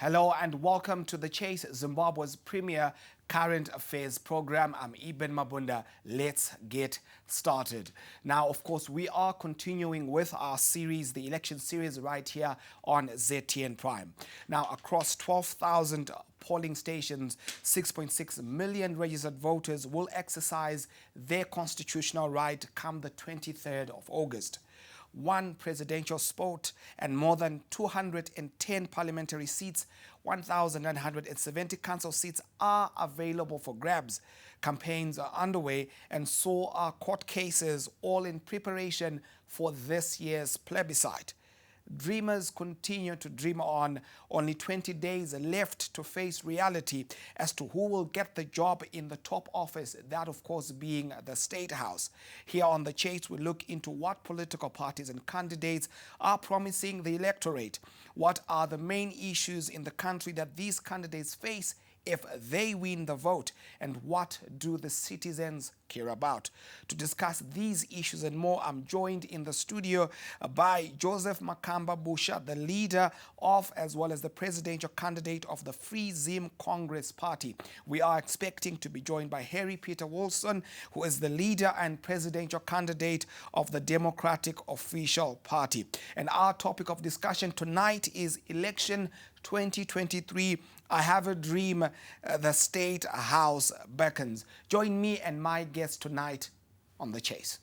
Hello and welcome to The Chase, Zimbabwe's premier current affairs program. I'm Eben Mabunda. Let's get started. Now, of course, we are continuing with our series, the election series, right here on ZTN Prime. Now, across 12,000 polling stations, 6.6 million registered voters will exercise their constitutional right come the 23rd of August. One presidential spot and more than 210 parliamentary seats, 1,970 council seats are available for grabs. Campaigns are underway and so are court cases, all in preparation for this year's plebiscite. Dreamers continue to dream on. Only 20 days left to face reality as to who will get the job in the top office, that of course being the State House. Here on The Chase, we look into what political parties and candidates are promising the electorate. What are the main issues in the country that these candidates face if they win the vote, and what do the citizens care about? To discuss these issues and more, I'm joined in the studio by Joseph Makamba Busha, the leader of as well as the presidential candidate of the Free Zim Congress Party. We are expecting to be joined by Harry Peter Wilson, who is the leader and presidential candidate of the Democratic Official Party. And our topic of discussion tonight is election 2023. I have a dream, the State House beckons. Join me and my guests tonight on The Chase.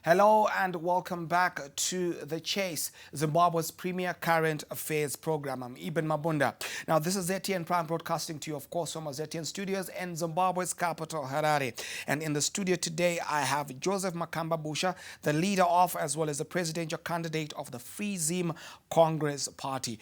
Hello and welcome back to The Chase, Zimbabwe's premier current affairs program. I'm Eben Mabunda. Now, this is ZTN Prime broadcasting to you, of course, from our ZTN studios in Zimbabwe's capital, Harare. And in the studio today, I have Joseph Makamba Busha, the leader of as well as the presidential candidate of the Free Zim Congress Party.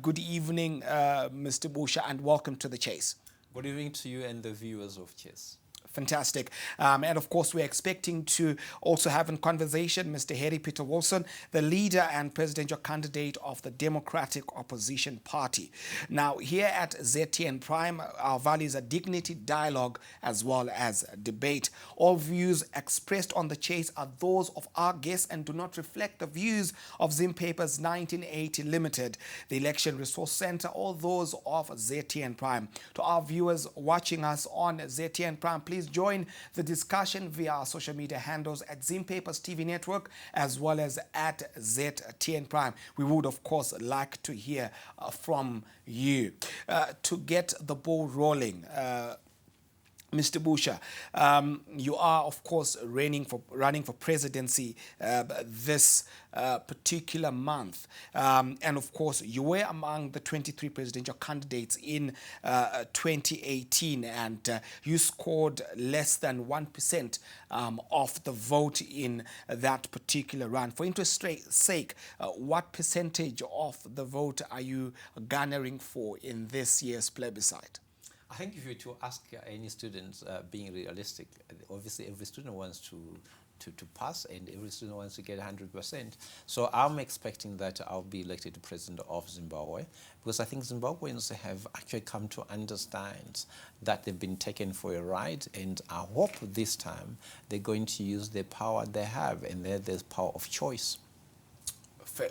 Good evening, Mr. Busha, and welcome to The Chase. Good evening to you and the viewers of Chase. Fantastic. And of course, we're expecting to also have in conversation Mr. Harry Peter Wilson, the leader and presidential candidate of the Democratic Opposition Party. Now, here at ZTN Prime, our values are dignity, dialogue, as well as debate. All views expressed on The Chase are those of our guests and do not reflect the views of Zim Papers 1980 Limited, the Election Resource Center, or those of ZTN Prime. To our viewers watching us on ZTN Prime, please join the discussion via our social media handles at Zim Papers TV Network as well as at ZTN Prime. We would, of course, like to hear from you. To get the ball rolling, Mr. Busha, you are, of course, running for presidency this particular month. And, of course, you were among the 23 presidential candidates in 2018, and you scored less than 1% of the vote in that particular run. For interest's sake, what percentage of the vote are you garnering for in this year's plebiscite? I think if you were to ask any student, being realistic, obviously every student wants to pass and every student wants to get 100%. So I'm expecting that I'll be elected president of Zimbabwe, because I think Zimbabweans have actually come to understand that they've been taken for a ride, and I hope this time they're going to use the power they have, and there's power of choice.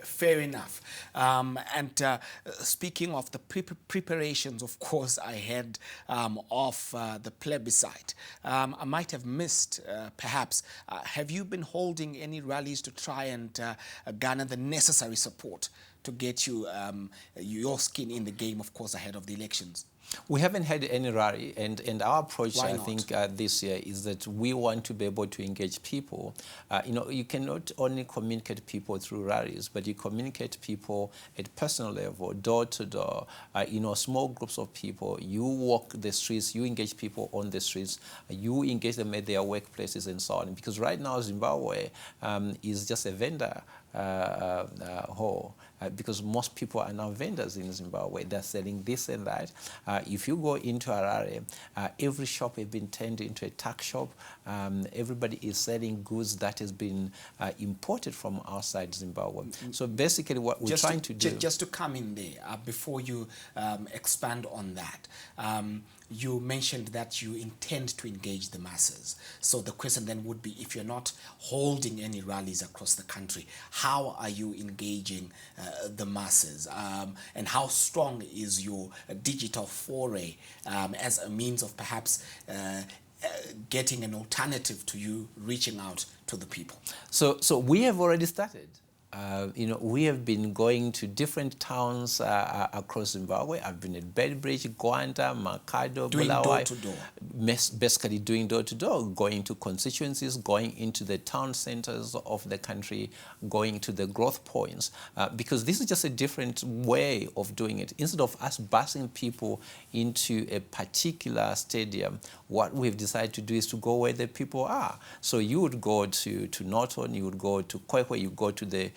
Fair enough. And speaking of the preparations, of course, I heard of the plebiscite. I might have missed, perhaps, have you been holding any rallies to try and garner the necessary support to get you your skin in the game, of course, ahead of the elections? We haven't had any rally, and our approach, Why I not? think, this year is that we want to be able to engage people. You cannot only communicate people through rallies, but you communicate people at personal level, door to door, small groups of people. You walk the streets, you engage people on the streets, you engage them at their workplaces and so on. Because right now, Zimbabwe is just a vendor hall. Because most people are now vendors in Zimbabwe. They're selling this and that. if you go into Harare, every shop has been turned into a tuck shop. Everybody is selling goods that has been imported from outside Zimbabwe. So basically what we're trying to do... Just to come in there, before you expand on that, you mentioned that you intend to engage the masses. So the question then would be, if you're not holding any rallies across the country, how are you engaging the masses? And how strong is your digital foray as a means of perhaps getting an alternative to you reaching out to the people? So we have already started. We have been going to different towns across Zimbabwe. I've been at Bedbridge, Gwanda, Makado, doing Bulawayo. door-to-door. Basically doing door-to-door, going to constituencies, going into the town centers of the country, going to the growth points, because this is just a different way of doing it. Instead of us busing people into a particular stadium, what we've decided to do is to go where the people are. So you would go to Norton, you would go to Kwekwe, you go to the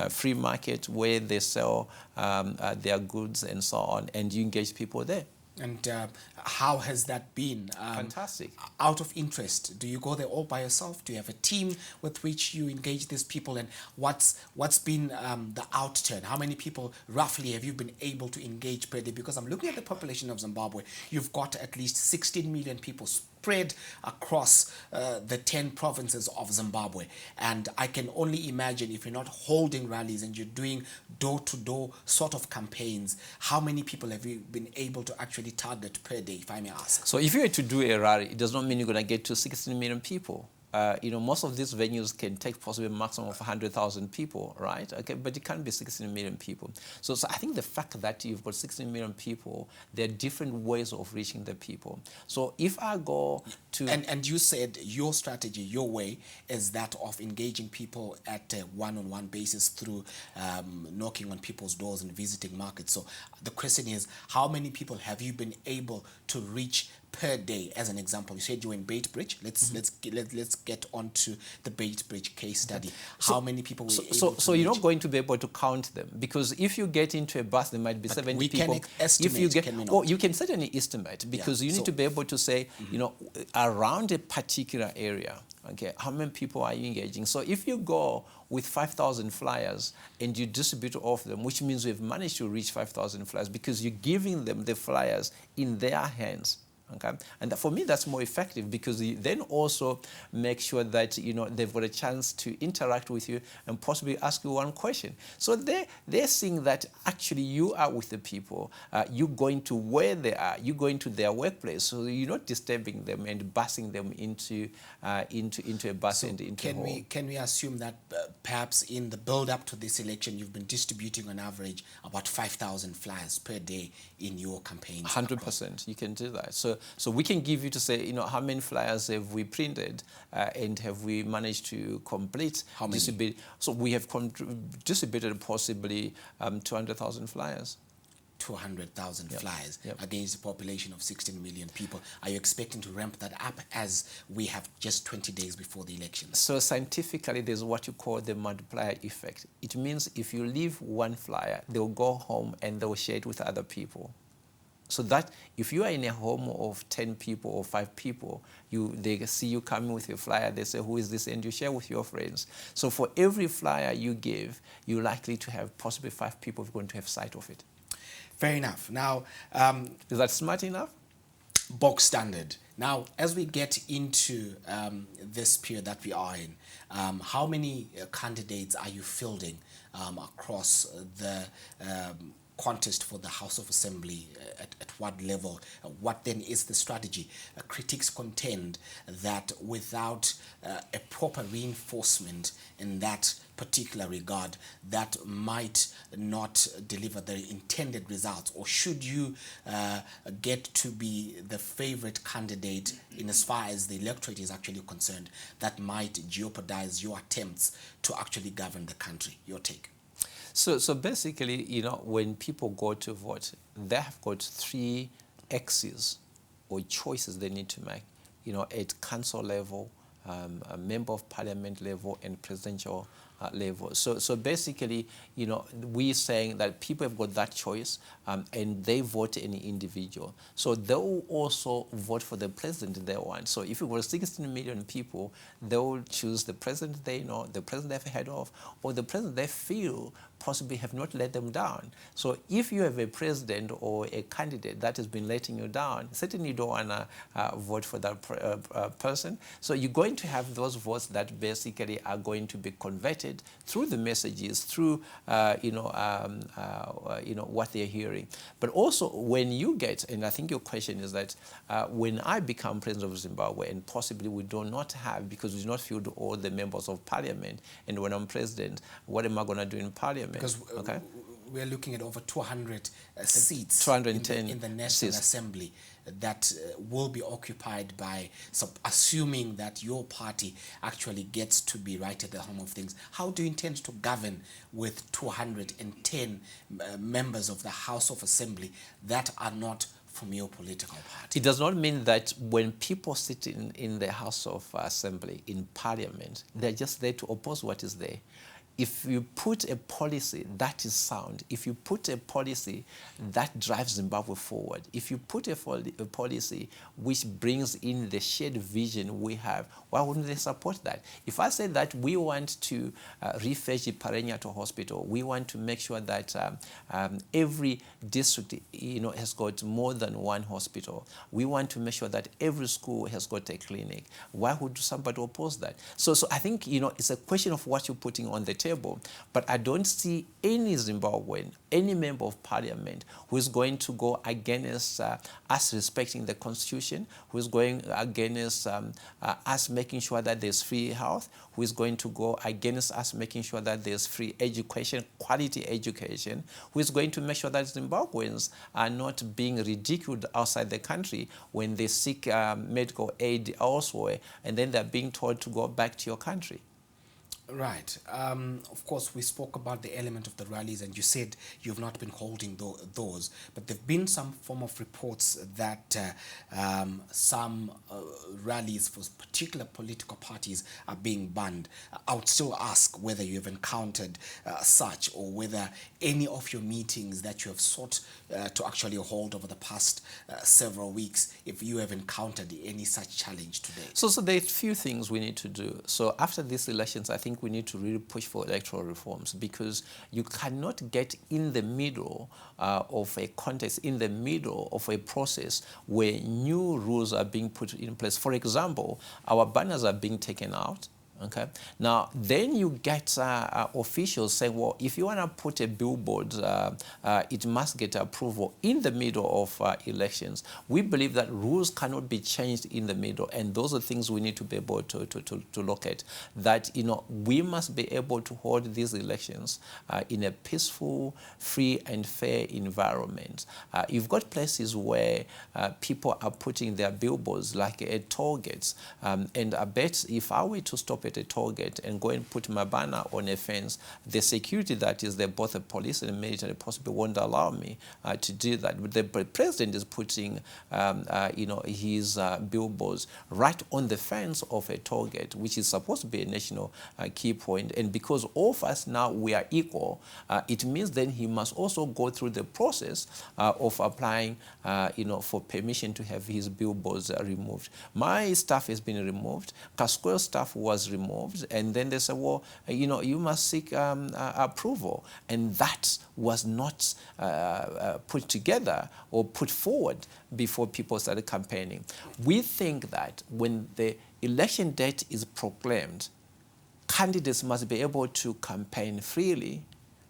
free market where they sell their goods and so on, and you engage people there. And how has that been? Fantastic. Out of interest, do you go there all by yourself? Do you have a team with which you engage these people? And what's been the outturn? How many people roughly have you been able to engage per day? Because I'm looking at the population of Zimbabwe. You've got at least 16 million people spread across the 10 provinces of Zimbabwe. And I can only imagine, if you're not holding rallies and you're doing door-to-door sort of campaigns, how many people have you been able to actually target per day, if I may ask? So if you were to do a rally, it does not mean you're going to get to 16 million people. Most of these venues can take possibly a maximum of 100,000 people, right? Okay, but it can't be 16 million people. So I think the fact that you've got 16 million people, there are different ways of reaching the people. So if I go to... And you said your strategy, your way, is that of engaging people at a one-on-one basis through knocking on people's doors and visiting markets. So the question is, how many people have you been able to reach per day? As an example, you said you were in Bedbridge. Let's get on to the Bedbridge case study. How many people were able to reach? So you're not going to be able to count them, because if you get into a bus, there might be 70 people. We can estimate, if you get, can we not? Oh, you can certainly estimate, because you need to be able to say, around a particular area, okay, how many people are you engaging? So if you go with 5,000 flyers and you distribute all of them, which means we've managed to reach 5,000 flyers, because you're giving them the flyers in their hands. Okay, and for me that's more effective, because you then also make sure that they've got a chance to interact with you and possibly ask you one question. So they're seeing that actually you are with the people, you're going to where they are, you're going to their workplace, so you're not disturbing them and busing them into a bus and into a hall. Can we assume that perhaps in the build-up to this election, you've been distributing on average about 5,000 flyers per day in your campaigns? 100%, you can do that. So we can give you to say, how many flyers have we printed and have we managed to complete? How many? Distribute? So we have distributed possibly 200,000 flyers. 200,000 flyers against a population of 16 million people. Are you expecting to ramp that up as we have just 20 days before the election? So scientifically, there's what you call the multiplier effect. It means if you leave one flyer, they'll go home and they'll share it with other people. So that if you are in a home of 10 people or 5 people, they see you coming with your flyer, they say, who is this? And you share with your friends. So for every flyer you give, you're likely to have possibly 5 people who are going to have sight of it. Fair enough. Now, is that smart enough? Bog standard. Now, as we get into this period that we are in, how many candidates are you fielding across the contest for the House of Assembly? At what level? What then is the strategy? Critics contend that without a proper reinforcement in that particular regard, that might not deliver the intended results. Or should you get to be the favorite candidate in as far as the electorate is actually concerned, that might jeopardize your attempts to actually govern the country? Your take? So basically, when people go to vote, they have got 3 axes or choices they need to make, at council level, a member of parliament level, and presidential level. So basically, you know, we're saying that people have got that choice, and they vote any individual. So they will also vote for the president they want. So if it were 16 million people, they will choose the president they know, the president they've heard of, or the president they feel possibly have not let them down. So if you have a president or a candidate that has been letting you down, certainly you don't want to vote for that person. So you're going to have those votes that basically are going to be converted through the messages, through what they're hearing. But also when you get, and I think your question is that when I become president of Zimbabwe, and possibly we do not have, because we do not field all the members of parliament, and when I'm president, what am I going to do in parliament? Because okay, we're looking at over 200 seats 210 in the National seats. Assembly that will be occupied by, assuming that your party actually gets to be right at the helm of things. How do you intend to govern with 210 members of the House of Assembly that are not from your political party? It does not mean that when people sit in the House of Assembly, in Parliament, they're just there to oppose what is there. If you put a policy that is sound, if you put a policy that drives Zimbabwe forward, if you put a policy which brings in the shared vision we have, why wouldn't they support that? If I say that we want to refurbish Parenya to hospital, we want to make sure that every district, you know, has got more than one hospital, we want to make sure that every school has got a clinic, why would somebody oppose that? So I think, you know, it's a question of what you're putting on the table, but I don't see any Zimbabwean, any member of parliament who is going to go against us respecting the constitution, who is going against us making sure that there's free health, who is going to go against us making sure that there's free education, quality education, who is going to make sure that Zimbabweans are not being ridiculed outside the country when they seek medical aid elsewhere, and then they're being told to go back to your country. Right. Of course, we spoke about the element of the rallies, and you said you've not been holding those, but there have been some form of reports that some rallies for particular political parties are being banned. I would still ask whether you have encountered such, or whether any of your meetings that you have sought to actually hold over the past several weeks, if you have encountered any such challenge today. So there are a few things we need to do. So after these elections, I think we need to really push for electoral reforms, because you cannot get in the middle of a contest, in the middle of a process where new rules are being put in place. For example, our banners are being taken out. Okay. Now, then you get officials saying, well, if you want to put a billboard, it must get approval in the middle of elections. We believe that rules cannot be changed in the middle, and those are things we need to be able to look at. That, you know, we must be able to hold these elections in a peaceful, free, and fair environment. You've got places where people are putting their billboards, like at toll gates, and I bet if I were to stop at a toll gate and go and put my banner on a fence, the security that is there, both the police and the military, possibly won't allow me to do that. But the president is putting, his billboards right on the fence of a toll gate, which is supposed to be a national key point. And because all of us now, we are equal, it means then he must also go through the process of applying, for permission to have his billboards removed. My stuff has been removed. Kasquel's stuff was removed, and then they said, well, you must seek approval, and that was not put together or put forward before people started campaigning. We think that when the election date is proclaimed, candidates must be able to campaign freely,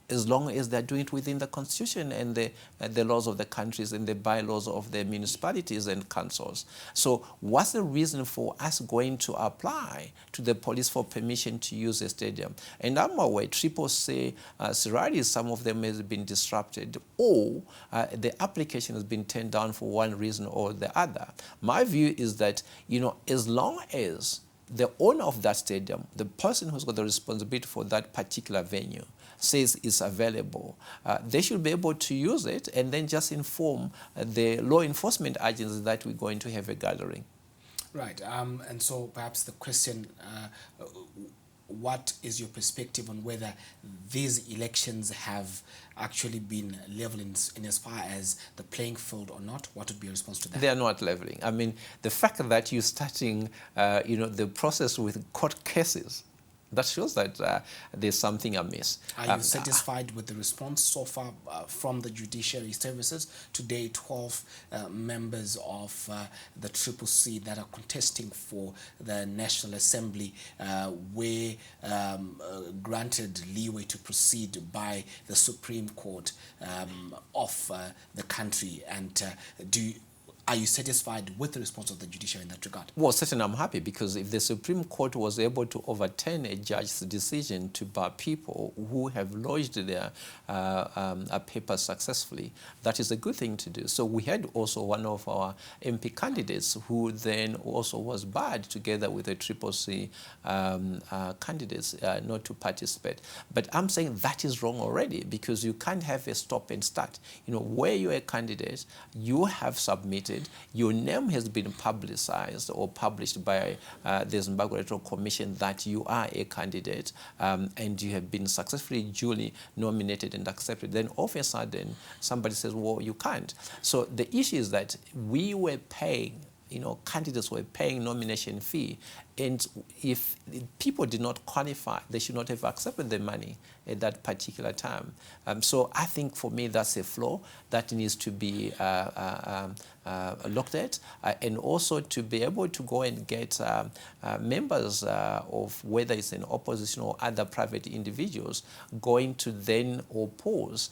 as long as they're doing it within the constitution and the laws of the countries and the bylaws of the municipalities and councils. So what's the reason for us going to apply to the police for permission to use a stadium? And I'm aware, Triple C, Sirari, some of them has been disrupted, or the application has been turned down for one reason or the other. My view is that, as long as the owner of that stadium, the person who's got the responsibility for that particular venue, says it's available, they should be able to use it and then just inform the law enforcement agencies that we're going to have a gathering. Right, and so perhaps the question, what is your perspective on whether these elections have actually been level in as far as the playing field or not? What would be your response to that? They are not leveling. I mean, the fact that you're starting, the process with court cases, that shows that there's something amiss. Are you satisfied with the response so far from the judiciary services? Today, 12 members of the CCC that are contesting for the National Assembly were granted leeway to proceed by the Supreme Court of the country. And are you satisfied with the response of the judiciary in that regard? Well, certainly I'm happy, because if the Supreme Court was able to overturn a judge's decision to bar people who have lodged their papers successfully, that is a good thing to do. So we had also one of our MP candidates who then also was barred together with the CCC candidates not to participate. But I'm saying that is wrong already, because you can't have a stop and start. Where you're a candidate, you have submitted, your name has been publicized or published by the Zimbabwe Electoral Commission that you are a candidate, and you have been successfully duly nominated and accepted. Then all of a sudden somebody says, well, you can't. So the issue is that we were paying, candidates were paying nomination fee, and if people did not qualify, they should not have accepted the money at that particular time. So I think for me that's a flaw that needs to be looked at, and also to be able to go and get members of whether it's an opposition or other private individuals going to then oppose.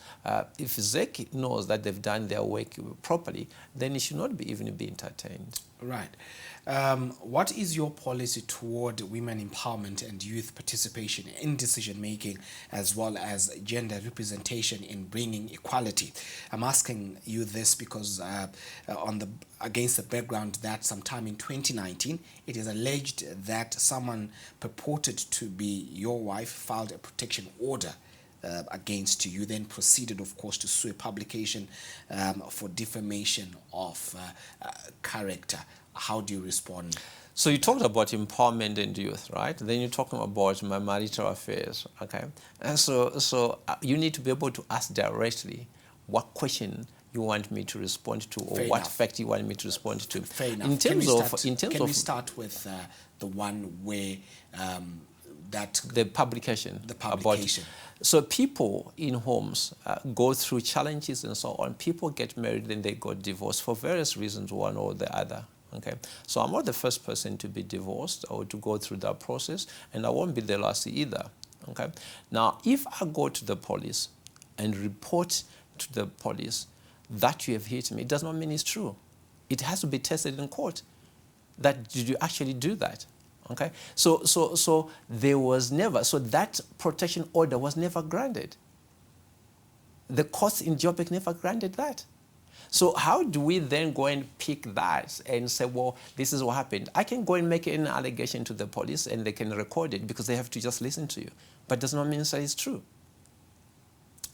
If ZEC knows that they've done their work properly, then it should not be even be entertained. Right. What is your policy toward women empowerment and youth participation in decision-making, as well as gender representation in bringing equality? I'm asking you this because against the background that sometime in 2019, it is alleged that someone purported to be your wife filed a protection order against you. You then proceeded, of course, to sue a publication for defamation of character. How do you respond? So you talked about empowerment and youth, right? Then you're talking about my marital affairs, okay? And so you need to be able to ask directly what question you want me to respond to, or what fact you want me to respond to. Fair enough. Can we start with the one where the publication? The publication. So people in homes go through challenges and so on. People get married, then they got divorced for various reasons, one or the other. Okay, so I'm not the first person to be divorced or to go through that process, and I won't be the last either. Okay, now if I go to the police and report to the police that you have hit me, it does not mean it's true. It has to be tested in court. That did you actually do that? Okay, so there was never, so that protection order was never granted. The courts in Joburg never granted that. So how do we then go and pick that and say, well, this is what happened? I can go and make an allegation to the police and they can record it because they have to just listen to you. But it does not mean that it's true.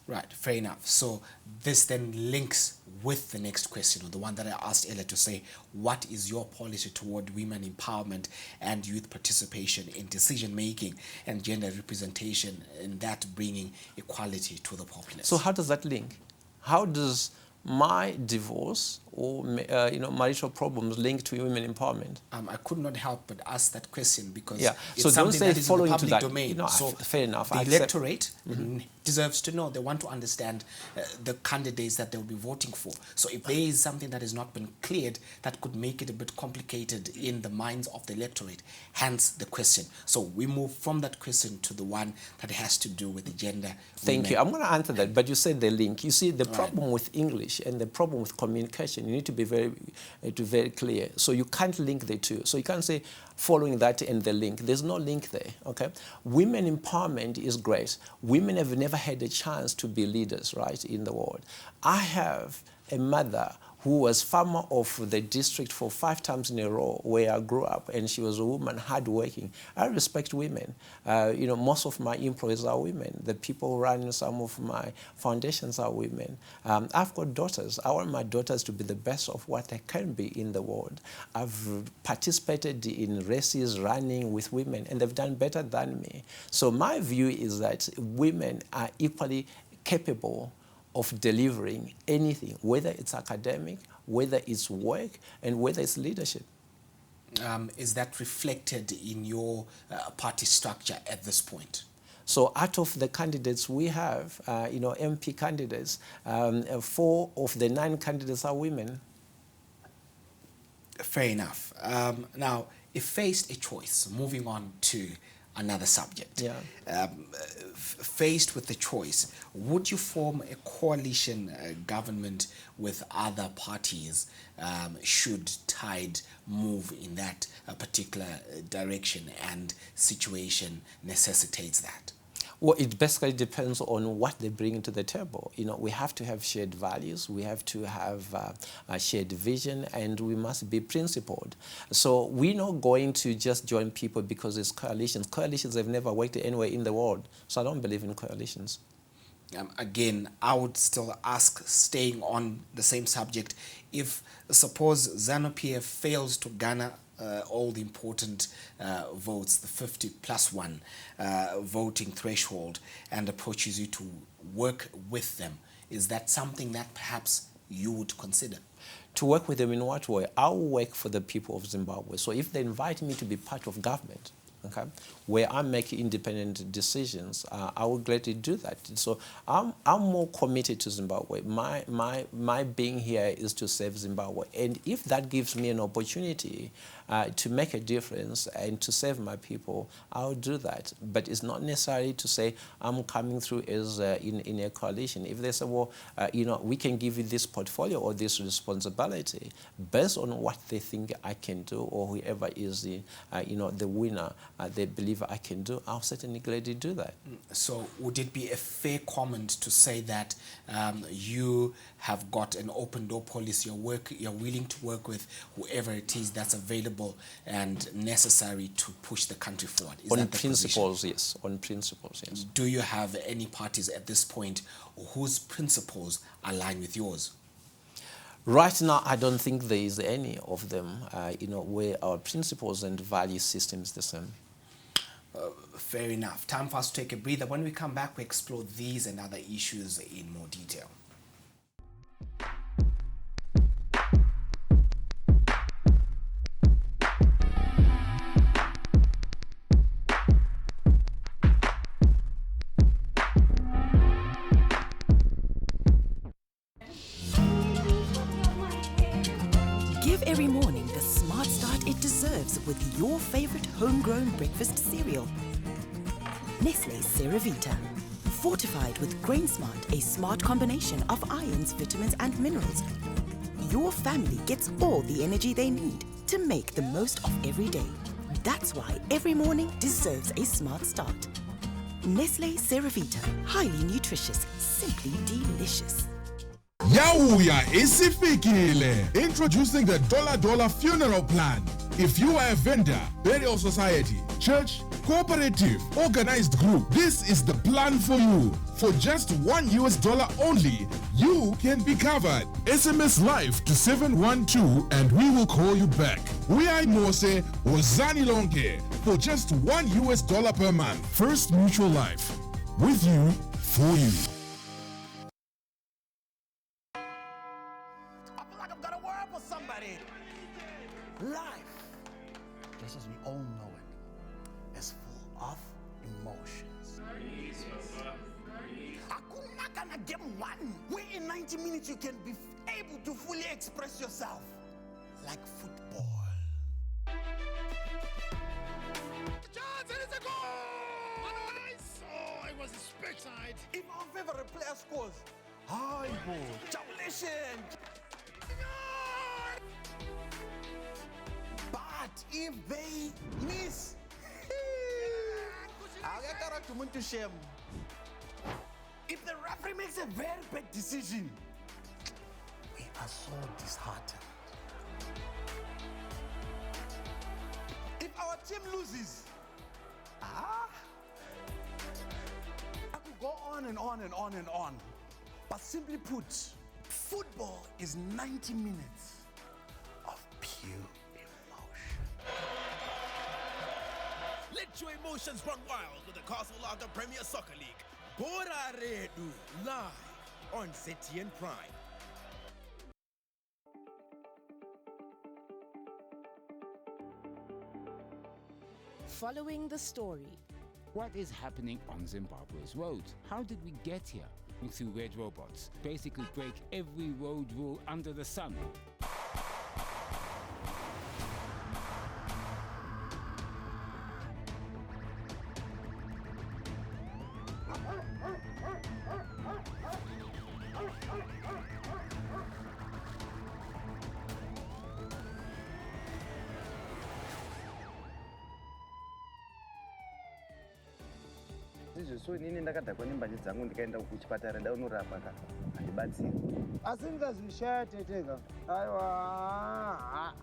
Right, fair enough. So this then links with the next question, or the one that I asked earlier, to say, what is your policy toward women empowerment and youth participation in decision-making and gender representation, and that bringing equality to the populace? So how does that link? How does my divorce or marital problems linked to women empowerment? I could not help but ask that question because it's so something that is in the public domain. So fair enough. The electorate deserves to know. They want to understand the candidates that they'll be voting for. So if there is something that has not been cleared, that could make it a bit complicated in the minds of the electorate. Hence the question. So we move from that question to the one that has to do with the gender. Thank you. I'm going to answer that, but you said the link. You see, the problem with English and the problem with communication, you need to be very clear. So you can't link the two. So you can't say following that and the link. There's no link there, okay? Women empowerment is great. Women have never had a chance to be leaders, right, in the world. I have a mother who was farmer of the district for 5 times in a row where I grew up, and she was a woman, hardworking. I respect women. You know, most of my employees are women. The people running some of my foundations are women. I've got daughters. I want my daughters to be the best of what they can be in the world. I've participated in races running with women, and they've done better than me. So my view is that women are equally capable of delivering anything, whether it's academic, whether it's work, and whether it's leadership. Is that reflected in your party structure at this point? So out of the candidates we have, you know, MP candidates, 4 of the 9 candidates are women. Fair enough. Now, if faced a choice, moving on to another subject, faced with the choice, would you form a coalition government with other parties should tide move in that particular direction and situation necessitates that? Well, it basically depends on what they bring to the table. You know, we have to have shared values, we have to have a shared vision, and we must be principled. So we're not going to just join people because it's coalitions. Coalitions have never worked anywhere in the world, so I don't believe in coalitions. Again, I would still ask, staying on the same subject, if suppose ZANU-PF fails to garner all the important votes, the 50+1 voting threshold, and approaches you to work with them, is that something that perhaps you would consider? To work with them in what way? I'll work for the people of Zimbabwe. So if they invite me to be part of government, okay, where I make independent decisions, I will gladly do that. So I'm more committed to Zimbabwe. My being here is to serve Zimbabwe. And if that gives me an opportunity to make a difference and to serve my people, I'll do that. But it's not necessary to say I'm coming through as in a coalition. If they say, well, you know, we can give you this portfolio or this responsibility based on what they think I can do, or whoever is the, you know, the winner, they believe I can do, I'll certainly gladly do that. So would it be a fair comment to say that you have got an open door policy, you're willing to work with whoever it is that's available and necessary to push the country forward? Is on that the principles, position? yes. On principles, yes. Do you have any parties at this point whose principles align with yours? Right now, I don't think there is any of them, you know, where our principles and value system is the same. Fair enough. Time for us to take a breather. When we come back, we explore these and other issues in more detail. Give every morning the smart start it deserves with your favorite homegrown breakfast cereal. Nestle Ceravita. Fortified with Grain Smart, a smart combination of ions, vitamins and minerals. Your family gets all the energy they need to make the most of every day. That's why every morning deserves a smart start. Nestle Ceravita. Highly nutritious, simply delicious. Yawuya isifikile. Introducing the $dollar funeral plan. If you are a vendor, burial society, church, cooperative, organized group, this is the plan for you. For just $1 only, you can be covered. SMS live to 712 and we will call you back. We are Mose Wazani Lonke for just $1 per month. First Mutual Life. With you, for you. I feel like I've got a word for somebody. Life, just as we all know it, is full of emotions. Hakuna kana game one, where in 90 minutes you can be able to fully express yourself. Like football. The chance, and it's a goal! Otherwise, oh, it was a spectacle. If our favorite player scores, hi, boy, jubilation! But if they miss, I'll get to shame. If the referee makes a very bad decision, we are so disheartened. If our team loses, I could go on and on and on and on. But simply put, football is 90 minutes of pure emotion. Let your emotions run wild with the Castle Lager Premier Soccer League. Bora Redu, live on ZTN Prime. Following the story. What is happening on Zimbabwe's roads? How did we get here? Through red robots. Basically break every road rule under the sun. So inini ndakadhakwa nembanje dzangu ndikaenda kuchipatara ndaunorapwa ka handibatsiri asi ndikazvishaya teteka aiwa.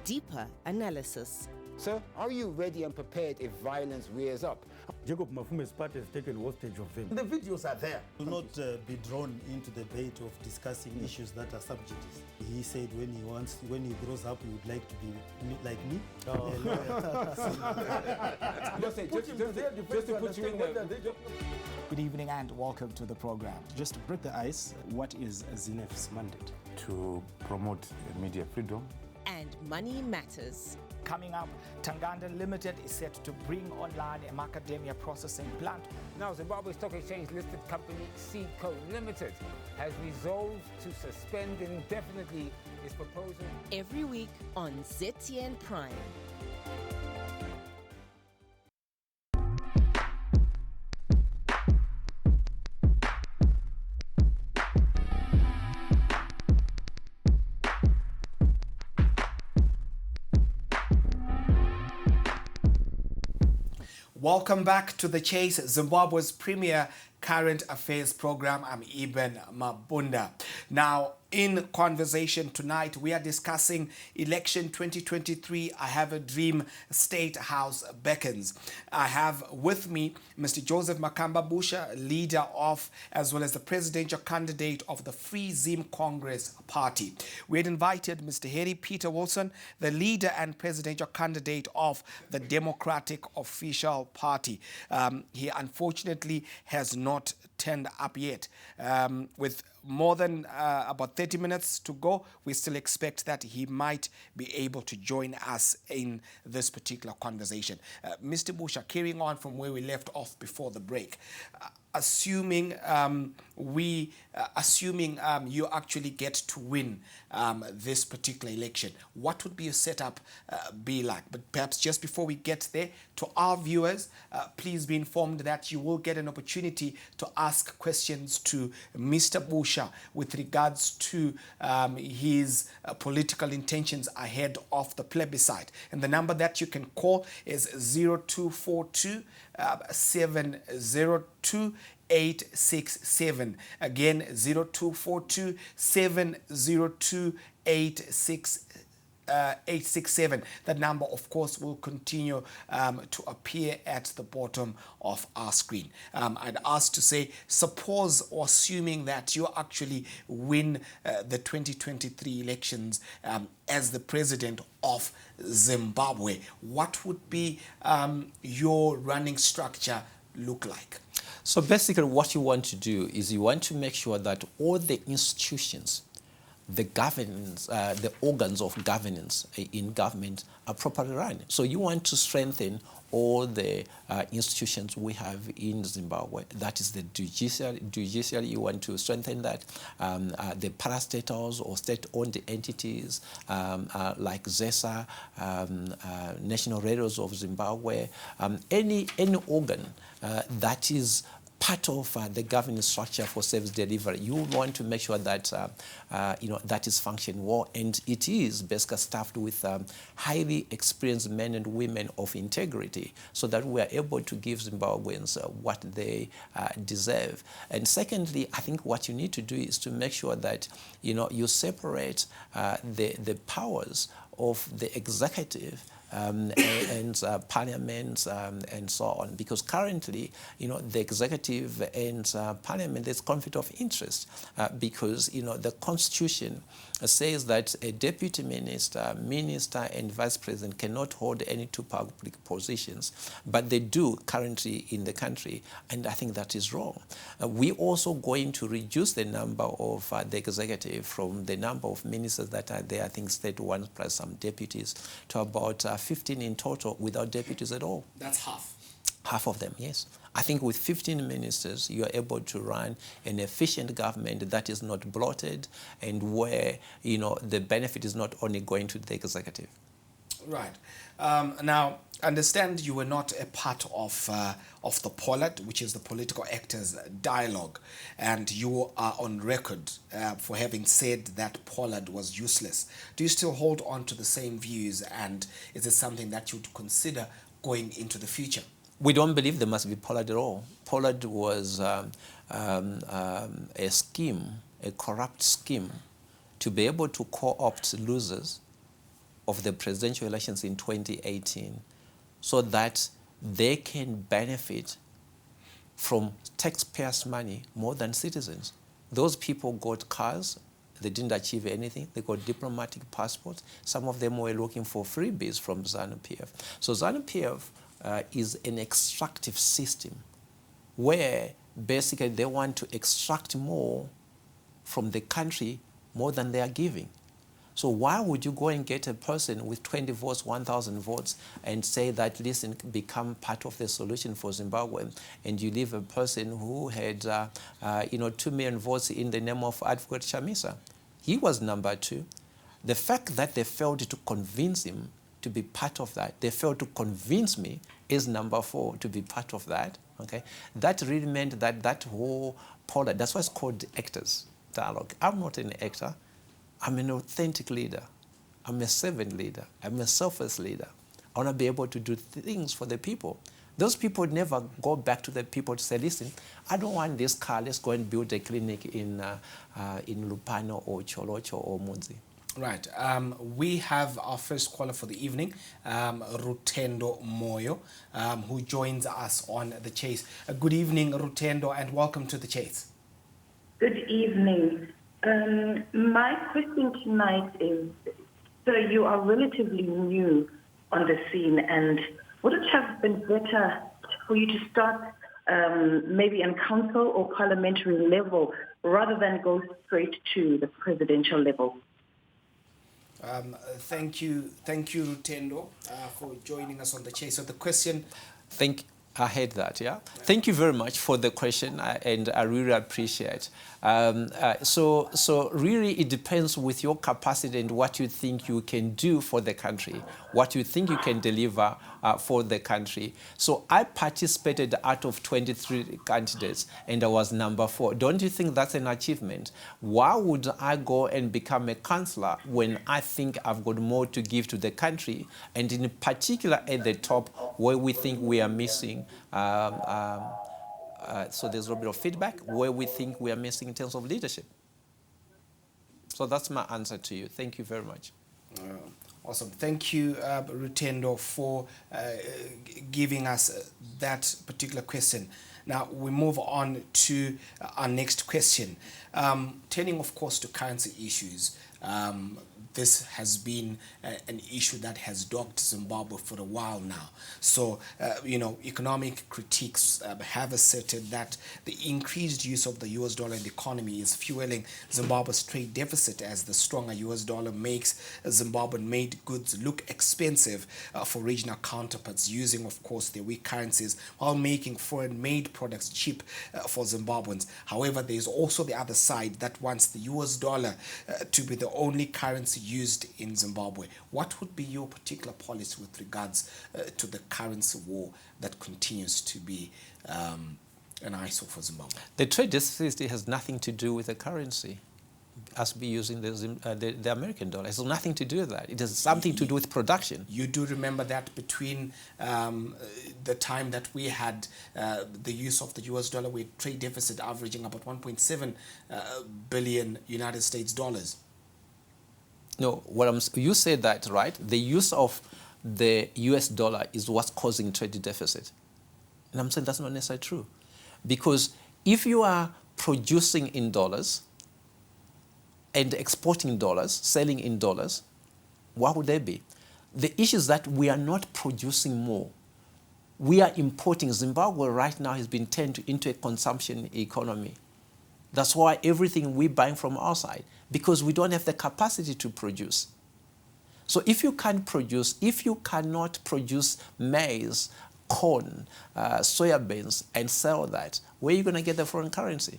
Deeper analysis. So, are you ready and prepared if violence rears up? Jacob Mafume's party has taken hostage of them. The videos are there. Do not be drawn into the debate of discussing issues that are subjective. He said when he grows up, he would like to be like me. Just to put you in there. Good evening and welcome to the program. Just to break the ice, what is ZINEF's mandate? To promote media freedom. And money matters. Coming up, Tanganda Limited is set to bring online a macadamia processing plant. Now, Zimbabwe Stock Exchange listed company Seedco Limited has resolved to suspend indefinitely its proposal. Every week on ZTN Prime. Welcome back to The Chase, Zimbabwe's premier current affairs program. I'm Eben Mabunda. Now, in conversation tonight, we are discussing election 2023. I have a dream. State House beckons. I have with me Mr. Joseph Makamba Busha, leader of, as well as the presidential candidate of the Free Zim Congress Party. We had invited Mr. Harry Peter Wilson, the leader and presidential candidate of the Democratic Official Party. He unfortunately has not turned up yet. With more than about 30 minutes to go, we still expect that he might be able to join us in this particular conversation. Mr. Busha, carrying on from where we left off before the break, assuming you actually get to win this particular election, what would be your setup be like? But perhaps just before we get there, to our viewers, please be informed that you will get an opportunity to ask questions to Mr. Busha with regards to his political intentions ahead of the plebiscite. And the number that you can call is 0242 702 867. Again, 0242 702 867. That number, of course, will continue to appear at the bottom of our screen. I'd ask to say, suppose or assuming that you actually win the 2023 elections as the president of Zimbabwe, what would be your running structure look like? So basically what you want to do is you want to make sure that all the institutions, the governance, the organs of governance in government are properly run. So you want to strengthen all the institutions we have in Zimbabwe. That is the judiciary, you want to strengthen that. The parastatals or state-owned entities like ZESA, National Railways of Zimbabwe, any organ that is part of the governance structure for service delivery. You want to make sure that that is functioning well, and it is basically staffed with highly experienced men and women of integrity, so that we are able to give Zimbabweans what they deserve. And secondly, I think what you need to do is to make sure that you separate the powers of the executive and parliament and so on, because currently, the executive and parliament, there's conflict of interest because, the constitution says that a deputy minister, minister, and vice president cannot hold any two public positions, but they do currently in the country, and I think that is wrong. We're also going to reduce the number of the executive from the number of ministers that are there, I think 31 plus some deputies, to about 15 in total without deputies at all. That's half. Half of them, yes. I think with 15 ministers, you are able to run an efficient government that is not bloated and where, the benefit is not only going to the executive. Right. Now, understand you were not a part of the POLAD, which is the Political Actors Dialogue, and you are on record for having said that POLAD was useless. Do you still hold on to the same views, and is it something that you would consider going into the future? We don't believe there must be POLAD at all. POLAD was a scheme, a corrupt scheme, to be able to co-opt losers of the presidential elections in 2018 so that they can benefit from taxpayers' money more than citizens. Those people got cars, they didn't achieve anything. They got diplomatic passports. Some of them were looking for freebies from ZANU-PF. So ZANU-PF is an extractive system where basically they want to extract more from the country more than they are giving. So why would you go and get a person with 20 votes, 1,000 votes, and say that, listen, become part of the solution for Zimbabwe, and you leave a person who had, 2 million votes in the name of Advocate Chamisa? He was number 2. The fact that they failed to convince him to be part of that, they failed to convince me as number 4 to be part of that, okay? That really meant that that whole POLAD, that's why it's called Actors Dialogue. I'm not an actor. I'm an authentic leader. I'm a servant leader. I'm a selfless leader. I want to be able to do things for the people. Those people never go back to the people to say, listen, I don't want this car, let's go and build a clinic in Lupano or Cholocho or Munzi. Right. We have our first caller for the evening, Rutendo Moyo, who joins us on The Chase. Good evening, Rutendo, and welcome to The Chase. Good evening. My question tonight is, so you are relatively new on the scene, and would it have been better for you to start maybe on council or parliamentary level rather than go straight to the presidential level? Thank you, Rutendo, for joining us on The Chase. So the question... I heard that, yeah. Thank you very much for the question, and I really appreciate. So really it depends with your capacity and what you think you can do for the country, what you think you can deliver for the country. So I participated out of 23 candidates, and I was number 4. Don't you think that's an achievement? Why would I go and become a councillor when I think I've got more to give to the country, and in particular at the top where we think we are missing? So there's a little bit of feedback where we think we are missing in terms of leadership. So that's my answer to you. Thank you very much. Awesome. Thank you, Rutendo, for giving us that particular question. Now, we move on to our next question. Turning, of course, to currency issues. This has been an issue that has dogged Zimbabwe for a while now. So, economic critiques have asserted that the increased use of the US dollar in the economy is fueling Zimbabwe's trade deficit, as the stronger US dollar makes Zimbabwean-made goods look expensive for regional counterparts, using, of course, their weak currencies while making foreign-made products cheap for Zimbabweans. However, there is also the other side that wants the US dollar to be the only currency used in Zimbabwe. What would be your particular policy with regards to the currency war that continues to be an eyesore for Zimbabwe? The trade deficit has nothing to do with the currency. Us be using the American dollar. It has nothing to do with that. It has something to do with production. You do remember that between the time that we had the use of the US dollar, with trade deficit averaging about 1.7 billion United States dollars. No, you said that, right? The use of the US dollar is what's causing trade deficit. And I'm saying that's not necessarily true. Because if you are producing in dollars and exporting dollars, selling in dollars, what would they be? The issue is that we are not producing more. We are importing. Zimbabwe right now has been turned into a consumption economy. That's why everything we're buying from outside, because we don't have the capacity to produce. So if you can't produce, if you cannot produce maize, corn, soybeans, and sell that, where are you going to get the foreign currency?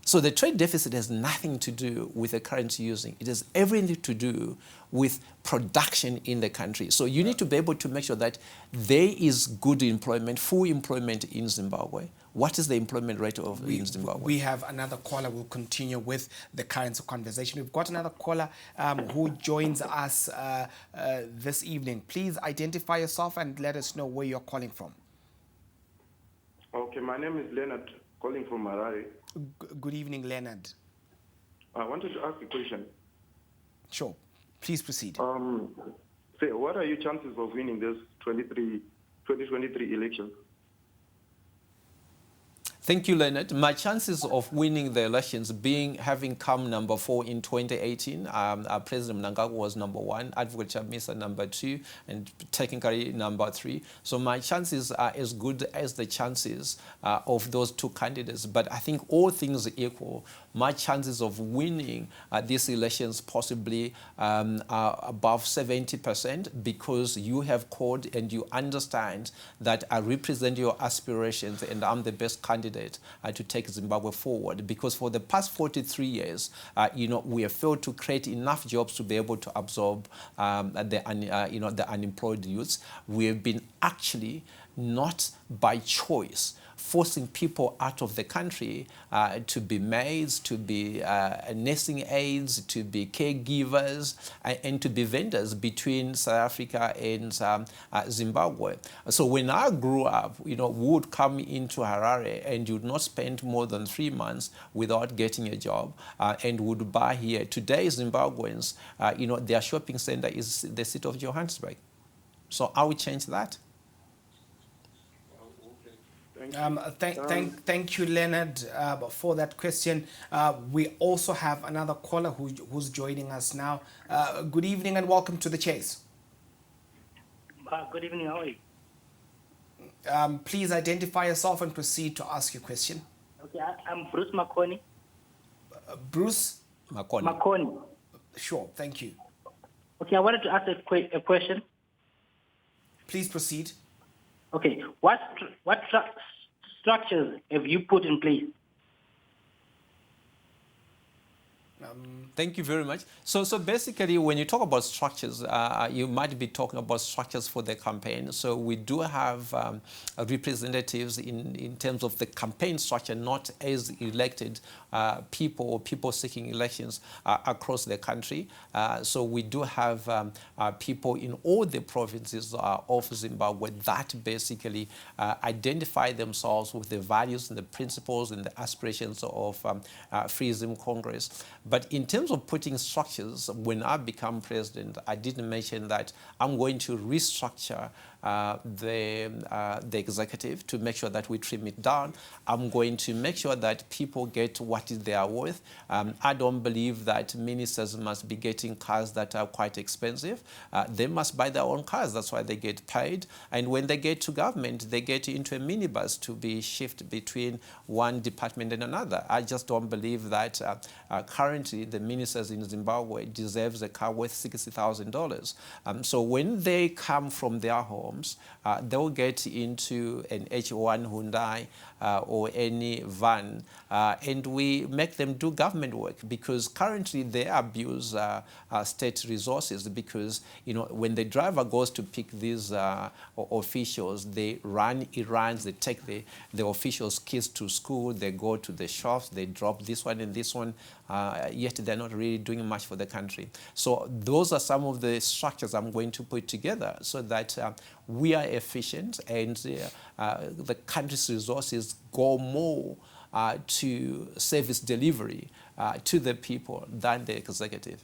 So the trade deficit has nothing to do with the currency using. It has everything to do with production in the country. So you need to be able to make sure that there is good employment, full employment in Zimbabwe. What is the employment rate in Zimbabwe? We have another caller. We'll continue with the currency conversation. We've got another caller who joins us this evening. Please identify yourself and let us know where you're calling from. Okay, my name is Leonard, calling from Harare. Good evening, Leonard. I wanted to ask a question. Sure. Please proceed. Say, what are your chances of winning this 2023 election? Thank you, Leonard. My chances of winning the elections, having come number 4 in 2018, President Mnangagwa was number 1, Advocate Chamisa number 2, and technically number 3. So my chances are as good as the chances of those two candidates. But I think all things equal, my chances of winning these elections possibly are above 70%, because you have called and you understand that I represent your aspirations and I'm the best candidate to take Zimbabwe forward. Because for the past 43 years, we have failed to create enough jobs to be able to absorb the unemployed youths. We have been actually not by choice forcing people out of the country to be maids, to be nursing aides, to be caregivers, and to be vendors between South Africa and Zimbabwe. So when I grew up, we would come into Harare and you would not spend more than 3 months without getting a job and would buy here. Today, Zimbabweans, their shopping center is the city of Johannesburg. So I will change that. Thank you, Leonard, for that question. We also have another caller who's joining us now. Good evening and welcome to The Chase. Good evening, how are you? Please identify yourself and proceed to ask your question. Okay, I'm Bruce Makoni. Bruce? Makoni. Sure, thank you. Okay, I wanted to ask a question. Please proceed. Okay, what structures have you put in place? Thank you very much. So basically, when you talk about structures, you might be talking about structures for the campaign. So we do have representatives in terms of the campaign structure, not as elected people or people seeking elections across the country. So we do have people in all the provinces of Zimbabwe that basically identify themselves with the values and the principles and the aspirations of Free Zim Congress. But in terms of putting structures, when I become president, I didn't mention that I'm going to restructure the executive to make sure that we trim it down. I'm going to make sure that people get what they are worth. I don't believe that ministers must be getting cars that are quite expensive. They must buy their own cars. That's why they get paid. And when they get to government, they get into a minibus to be shifted between one department and another. I just don't believe that currently the ministers in Zimbabwe deserves a car worth $60,000. So when they come from their home, homes, they'll get into an H1 Hyundai or any van, and we make them do government work, because currently they abuse state resources, because when the driver goes to pick these officials, they run errands, they take the officials' kids to school, they go to the shops, they drop this one and this one, yet they're not really doing much for the country. So those are some of the structures I'm going to put together so that we are efficient and the country's resources go more to service delivery to the people than the executive.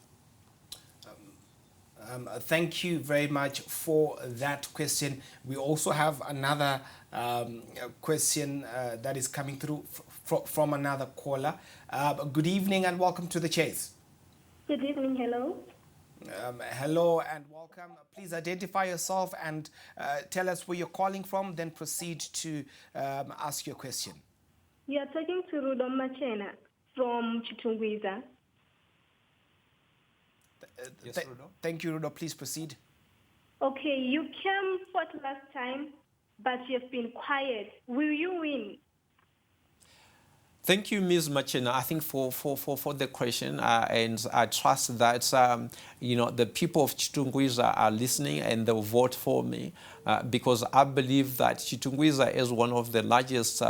Thank you very much for that question. We also have another question that is coming through from another caller. Good evening and welcome to the Chase. Good evening, hello. Hello and welcome. Please identify yourself and tell us where you're calling from, then proceed to ask your question. You are talking to Rudo Machena from Chitungwiza. Yes, Rudo. Thank you, Rudo. Please proceed. Okay, you came fourth last time, but you have been quiet. Will you win? Thank you, Ms. Machena, I think for the question, and I trust that the people of Chitungwiza are listening and they'll vote for me because I believe that Chitungwiza is one of the largest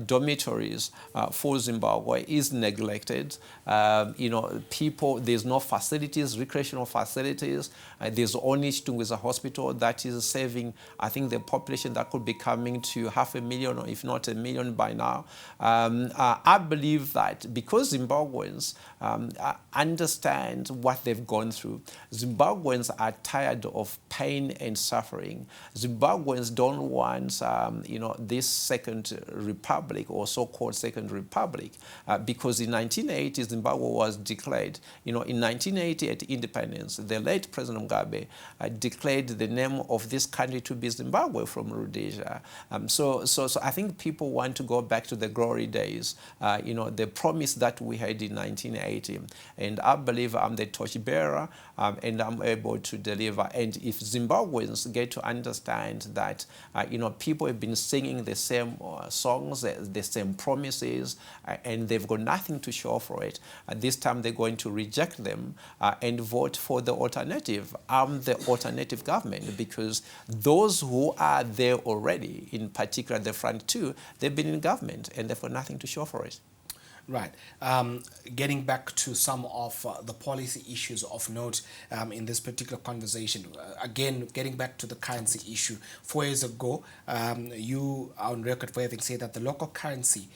dormitories for Zimbabwe, is neglected. People, there's no facilities, recreational facilities. There's only Chitungwiza Hospital that is saving, I think, the population that could be coming to 500,000 or if not 1 million by now. I believe that because Zimbabweans understand what they've gone through, Zimbabweans are tired of pain and suffering. Zimbabweans don't want, this second republic or so-called second republic because in 1980 Zimbabwe was declared. In 1980 at independence, the late President Mugabe declared the name of this country to be Zimbabwe from Rhodesia. So I think people want to go back to the glory days, the promise that we had in 1980. And I believe I'm the torchbearer and I'm able to deliver. And if Zimbabweans get to understand that, people have been singing the same songs, the same promises, and they've got nothing to show for it, this time they're going to reject them and vote for the alternative. I'm the alternative government because those who are there already, in particular the front two, they've been in government and they've got nothing to show for it. Right. Getting back to some of the policy issues of note in this particular conversation. Again, getting back to the currency issue. 4 years ago, you are on record for having said that the local currency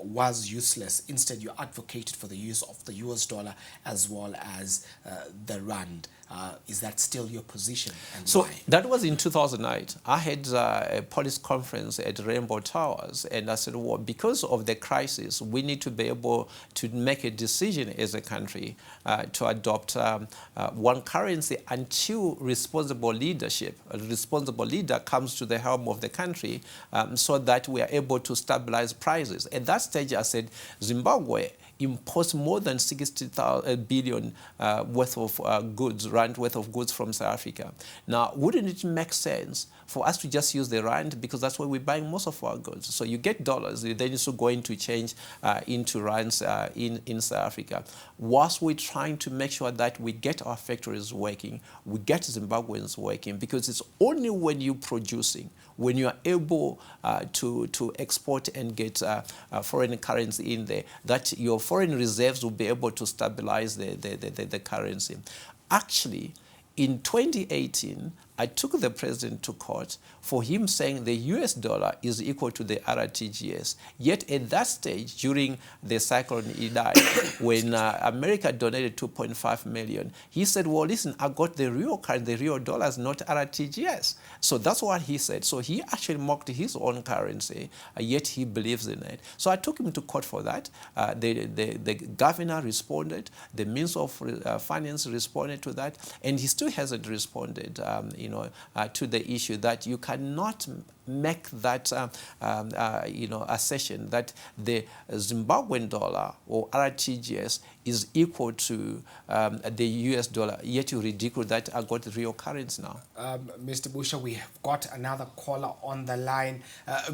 was useless. Instead, you advocated for the use of the US dollar as well as the rand. Is that still your position? And so why? That was in 2008. I had a policy conference at Rainbow Towers, and I said, well, because of the crisis, we need to be able to make a decision as a country to adopt one currency until responsible leadership, a responsible leader comes to the helm of the country so that we are able to stabilize prices. At that stage, I said, Zimbabwe imports more than 60 billion worth of goods, rand worth of goods from South Africa. Now, wouldn't it make sense for us to just use the rand because that's where we're buying most of our goods? So you get dollars, then it's going to change into rands in South Africa. Whilst we're trying to make sure that we get our factories working, we get Zimbabweans working, because it's only when you're producing, when you are able to export and get foreign currency in there, that your foreign reserves will be able to stabilize the currency. Actually, in 2018, I took the president to court for him saying the US dollar is equal to the RTGS. Yet at that stage, during the cyclone Idai, when America donated 2.5 million, he said, well, listen, I got the real currency, the real dollars, not RTGS. So that's what he said. So he actually mocked his own currency, yet he believes in it. So I took him to court for that. The governor responded. The Minister of Finance responded to that. And he still hasn't responded, to the issue that you cannot make that assertion that the Zimbabwean dollar or RTGS is equal to the US dollar, yet you ridicule that I got real currency now. Mr. Busha, we have got another caller on the line.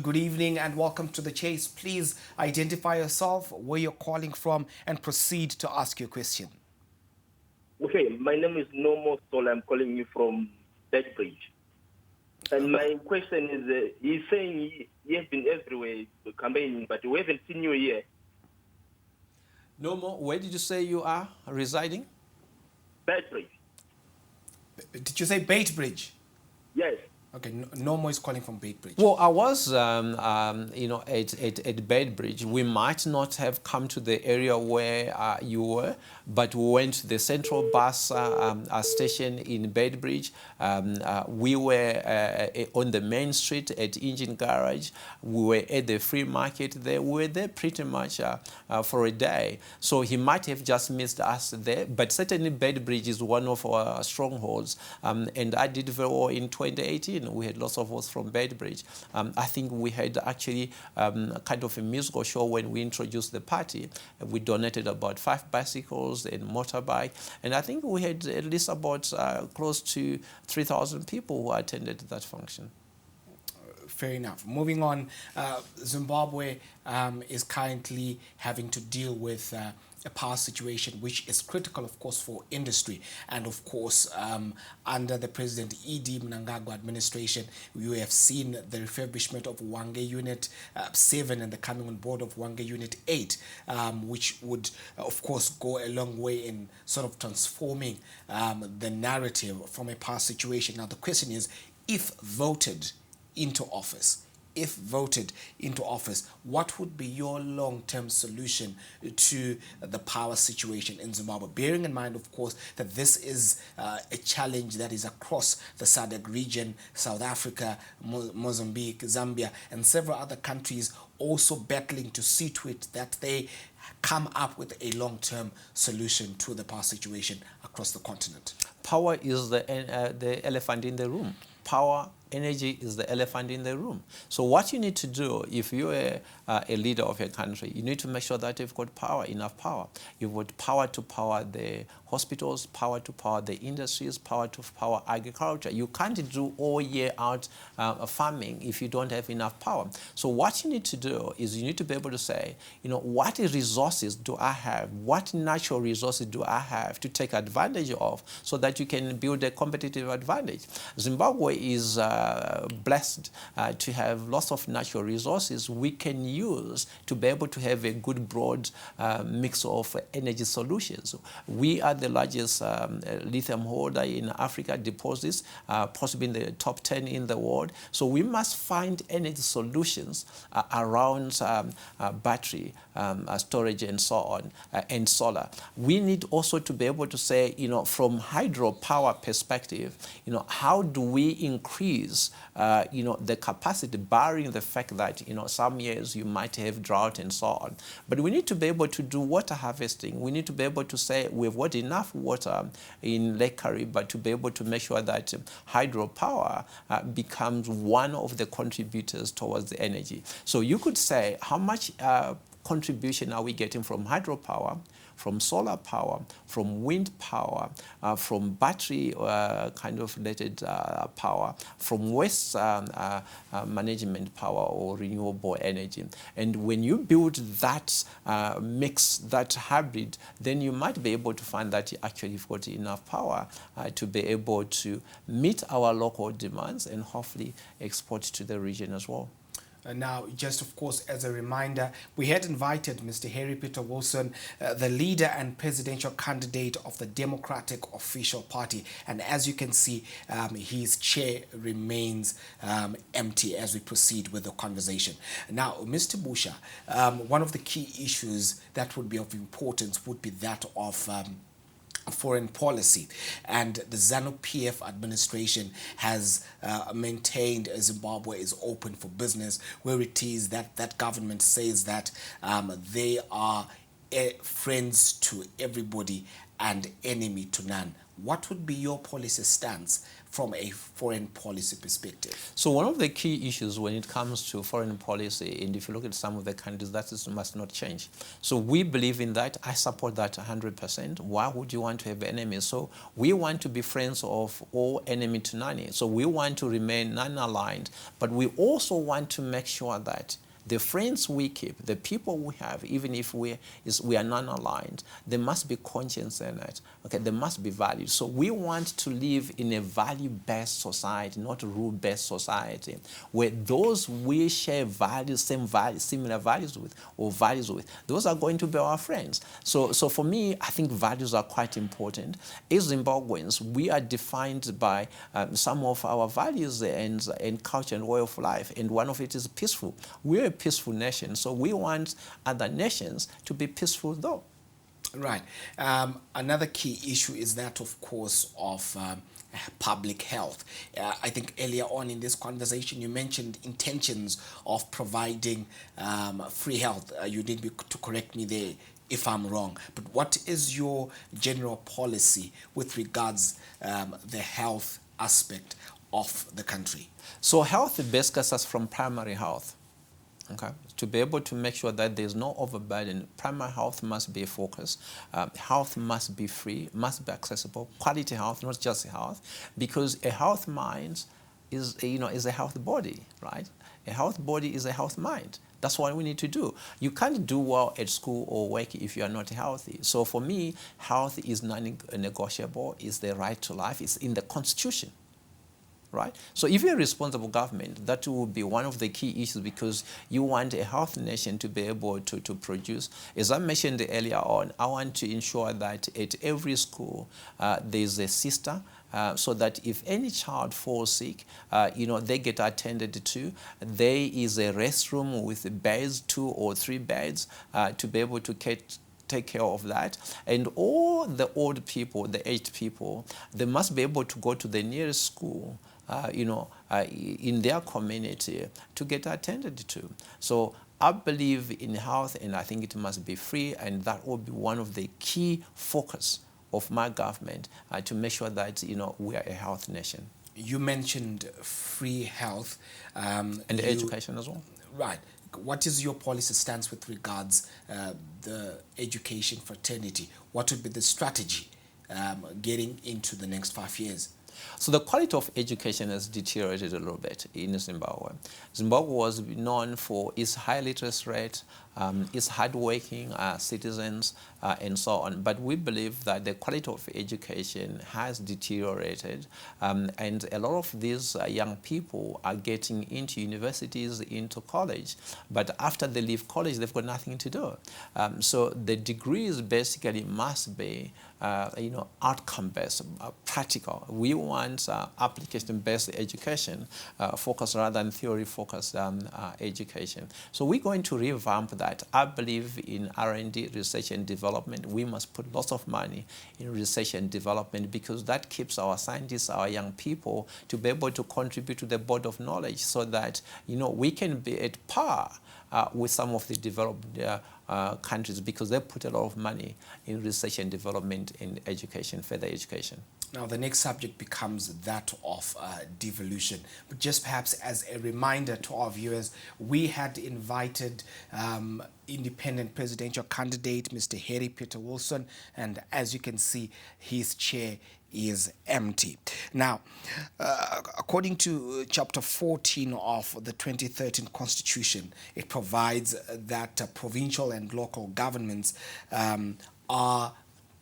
Good evening and welcome to The Chase. Please identify yourself, where you're calling from, and proceed to ask your question. Okay, my name is Nomo Sol. I'm calling you from Bedbridge. And my question is, he's saying he has been everywhere campaigning, but we haven't seen you here. Nomo, where did you say you are residing? Bedbridge. Did you say Baitbridge? Yes. Okay, Nomo is calling from Baitbridge. Well, I was, at Bedbridge. We might not have come to the area where you were, but we went to the central bus station in Bedbridge. We were on the main street at Engine Garage. We were at the free market there. We were there pretty much for a day. So he might have just missed us there, but certainly Bedbridge is one of our strongholds. And I did very well in 2018. We had lots of us from Bedbridge. I think we had actually kind of a musical show when we introduced the party. We donated about 5 bicycles and motorbike, and I think we had at least about close to 3,000 people who attended that function. Fair enough. Moving on, Zimbabwe is currently having to deal with a power situation which is critical, of course, for industry. And of course, under the President E.D. Mnangagwa administration, we have seen the refurbishment of Wange Unit 7 and the coming on board of Wange Unit 8, which would, of course, go a long way in sort of transforming the narrative from a power situation. Now, the question is, if voted into office, what would be your long-term solution to the power situation in Zimbabwe? Bearing in mind, of course, that this is a challenge that is across the SADC region, South Africa, Mozambique, Zambia, and several other countries also battling to see to it that they come up with a long-term solution to the power situation across the continent. Power is the elephant in the room. Power, energy is the elephant in the room. So what you need to do, if you're a leader of a country, you need to make sure that you've got power, enough power. You've got power to power the hospitals, power to power the industries, power to power agriculture. You can't do all year out farming if you don't have enough power. So what you need to do is you need to be able to say, what resources do I have? What natural resources do I have to take advantage of so that you can build a competitive advantage? Zimbabwe is blessed to have lots of natural resources we can use to be able to have a good broad mix of energy solutions. We are the largest lithium holder in Africa, deposits, possibly in the top 10 in the world. So we must find energy solutions around battery storage and so on, and solar. We need also to be able to say, from hydropower perspective, how do we increase the capacity, barring the fact that some years you might have drought and so on. But we need to be able to do water harvesting. We need to be able to say we've got enough water in Lake Kariba to be able to make sure that hydropower becomes one of the contributors towards the energy. So you could say, how much contribution are we getting from hydropower, from solar power, from wind power, from battery kind of related power, from waste management power or renewable energy. And when you build that mix, that hybrid, then you might be able to find that you actually have got enough power to be able to meet our local demands and hopefully export to the region as well. Now, just of course, as a reminder, we had invited Mr. Harry Peter Wilson, the leader and presidential candidate of the Democratic Official Party. And as you can see, his chair remains empty as we proceed with the conversation. Now, Mr. Busha, one of the key issues that would be of importance would be that of foreign policy, and the ZANU-PF administration has maintained Zimbabwe is open for business, where it is that that government says that they are friends to everybody and enemy to none. What would be your policy stance from a foreign policy perspective? So one of the key issues when it comes to foreign policy, and if you look at some of the countries, that must not change. So we believe in that. I support that 100%. Why would you want to have enemies? So we want to be friends of all, enemy to none. So we want to remain non-aligned, but we also want to make sure that the friends we keep, the people we have, even if we are non-aligned, there must be conscience in it. Okay, there must be values. So we want to live in a value-based society, not a rule-based society, where those we share values, same values, similar values with, or values with, those are going to be our friends. So for me, I think values are quite important. As Zimbabweans, we are defined by some of our values and culture and way of life, and one of it is peaceful. We're a peaceful nation, so we want other nations to be peaceful though. Right. Another key issue is that, of course, of public health. I think earlier on in this conversation, you mentioned intentions of providing free health. You need to correct me there if I'm wrong. But what is your general policy with regards the health aspect of the country? So health basically starts from primary health. Okay, to be able to make sure that there's no overburden, primary health must be a focus. Health must be free, must be accessible. Quality health, not just health, because a health mind is a health body, right? A health body is a health mind. That's what we need to do. You can't do well at school or work if you are not healthy. So for me, health is non-negotiable. It's the right to life. It's in the Constitution. Right? So if you're a responsible government, that will be one of the key issues, because you want a healthy nation to be able to produce. As I mentioned earlier on, I want to ensure that at every school there's a sister, so that if any child falls sick, they get attended to. There is a restroom with beds, 2 or 3 beds, to be able to take care of that. And all the old people, the aged people, they must be able to go to the nearest school in their community to get attended to. So I believe in health, and I think it must be free, and that will be one of the key focus of my government, to make sure that we are a health nation. You mentioned free health. And education as well. Right. What is your policy stance with regards the education fraternity? What would be the strategy getting into the next 5 years? So the quality of education has deteriorated a little bit in Zimbabwe. Zimbabwe was known for its high literacy rate, its hardworking citizens, and so on. But we believe that the quality of education has deteriorated, and a lot of these young people are getting into universities, into college. But after they leave college, they've got nothing to do. So the degrees basically must be outcome-based, practical. We want application-based education, focused rather than theory-focused education. So we're going to revamp that. I believe in R&D, research and development. We must put lots of money in research and development, because that keeps our scientists, our young people, to be able to contribute to the board of knowledge, so that we can be at par with some of the developed countries, because they put a lot of money in research and development in education, further education. Now, the next subject becomes that of devolution. But just perhaps as a reminder to our viewers, we had invited independent presidential candidate, Mr. Harry Peter Wilson, and as you can see, his chair is empty. Now, according to Chapter 14 of the 2013 Constitution, it provides that provincial and local governments are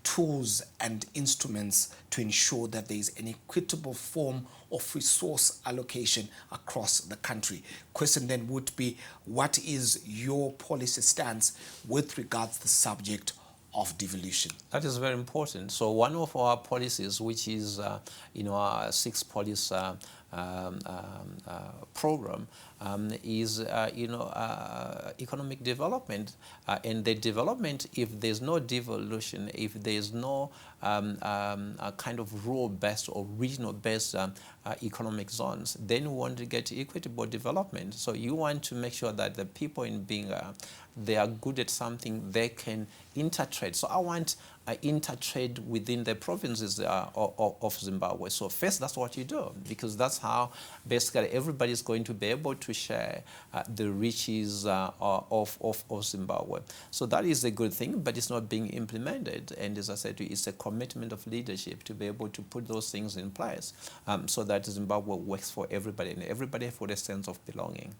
tools and instruments to ensure that there is an equitable form of resource allocation across the country. Question then would be, what is your policy stance with regards to the subject of devolution? That is very important. So one of our policies, which is our 6 policy program, is economic development, and the development, if there's no devolution, if there's no a kind of rural-based or regional-based economic zones, then we want to get equitable development. So you want to make sure that the people in Binga they are good at something, they can intertrade. So I want intertrade within the provinces of Zimbabwe. So first, that's what you do, because that's how basically everybody is going to be able to share the riches of Zimbabwe. So that is a good thing, but it's not being implemented. And as I said, it's a commitment of leadership to be able to put those things in place so that Zimbabwe works for everybody and everybody for a sense of belonging.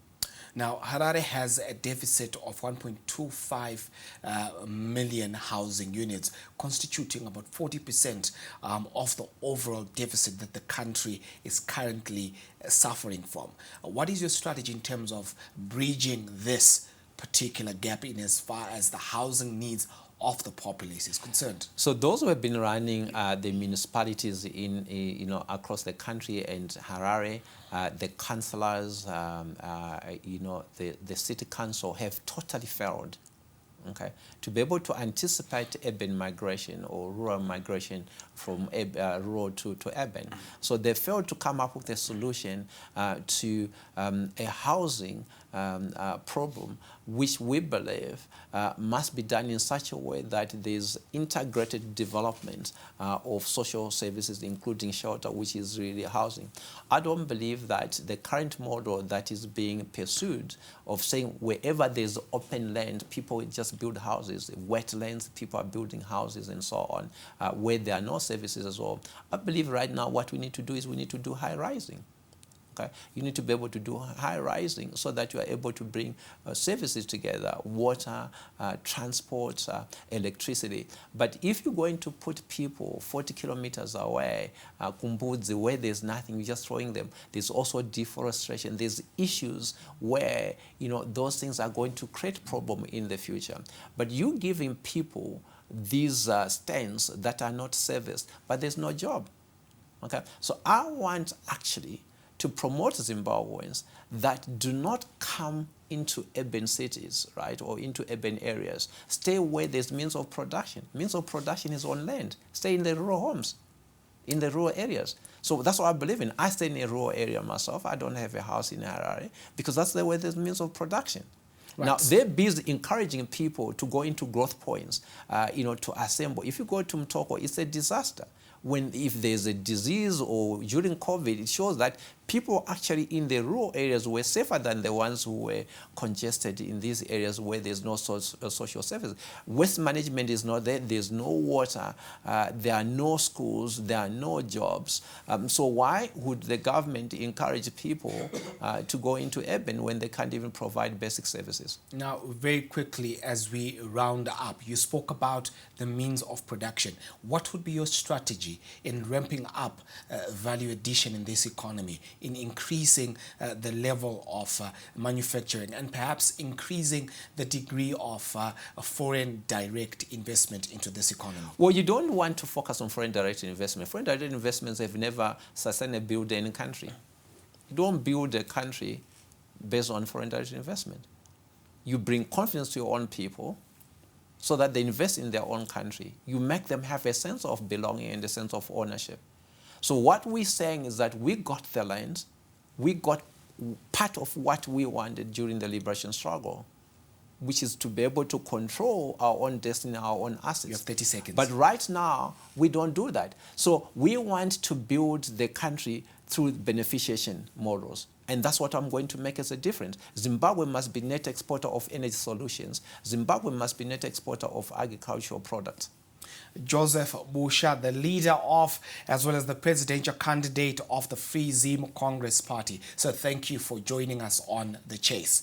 Now, Harare has a deficit of 1.25 million housing units, constituting about 40% of the overall deficit that the country is currently suffering from. What is your strategy in terms of bridging this particular gap in as far as the housing needs of the populace is concerned? So those who have been running the municipalities in across the country and Harare, the councillors, the city council have totally failed. Okay, to be able to anticipate urban migration or rural migration from rural to urban. So they failed to come up with a solution to a housing problem, which we believe must be done in such a way that there's integrated development of social services, including shelter, which is really housing. I don't believe that the current model that is being pursued of saying wherever there's open land, people just build houses, wetlands, people are building houses and so on, where there are no services as well. I believe right now what we need to do is we need to do high rising. Okay? You need to be able to do high rising so that you are able to bring services together, water, transport, electricity. But if you're going to put people 40 kilometers away, Kumbudzi, where there's nothing, you're just throwing them, there's also deforestation. There's issues where, those things are going to create problem in the future. But you giving people these stands that are not serviced, but there's no job. Okay? So I want actually to promote Zimbabweans that do not come into urban cities, right, or into urban areas. Stay where there's means of production. Means of production is on land. Stay in the rural homes, in the rural areas. So that's what I believe in. I stay in a rural area myself. I don't have a house in Harare because that's the way there's means of production. Right. Now, they're busy encouraging people to go into growth points, to assemble. If you go to Mtoko, it's a disaster. If there's a disease or during COVID, it shows that people actually in the rural areas were safer than the ones who were congested in these areas where there's no social services. Waste management is not there. There's no water. There are no schools. There are no jobs. So why would the government encourage people to go into urban when they can't even provide basic services? Now, very quickly, as we round up, you spoke about the means of production. What would be your strategy in ramping up value addition in this economy, in increasing the level of manufacturing and perhaps increasing the degree of foreign direct investment into this economy? Well, you don't want to focus on foreign direct investment. Foreign direct investments have never sustainably built any country. You don't build a country based on foreign direct investment. You bring confidence to your own people so that they invest in their own country. You make them have a sense of belonging and a sense of ownership. So what we're saying is that we got the land, we got part of what we wanted during the liberation struggle, which is to be able to control our own destiny, our own assets. You have 30 seconds. But right now, we don't do that. So we want to build the country through beneficiation models. And that's what I'm going to make as a difference. Zimbabwe must be net exporter of energy solutions. Zimbabwe must be net exporter of agricultural products. Joseph Busha, the leader of, as well as the presidential candidate of the Free Zim Congress Party. So thank you for joining us on The Chase.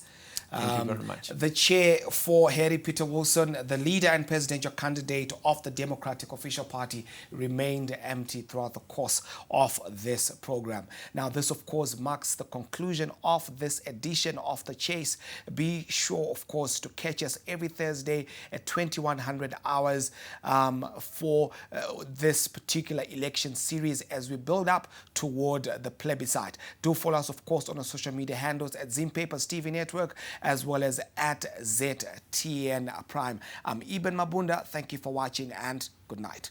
Thank you very much. The chair for Harry Peter Wilson, the leader and presidential candidate of the Democratic Official Party, remained empty throughout the course of this program. Now, this, of course, marks the conclusion of this edition of The Chase. Be sure, of course, to catch us every Thursday at 2100 hours for this particular election series as we build up toward the plebiscite. Do follow us, of course, on our social media handles at Zim Papers TV Network, as well as at ZTN Prime. I'm Eben Mabunda. Thank you for watching and good night.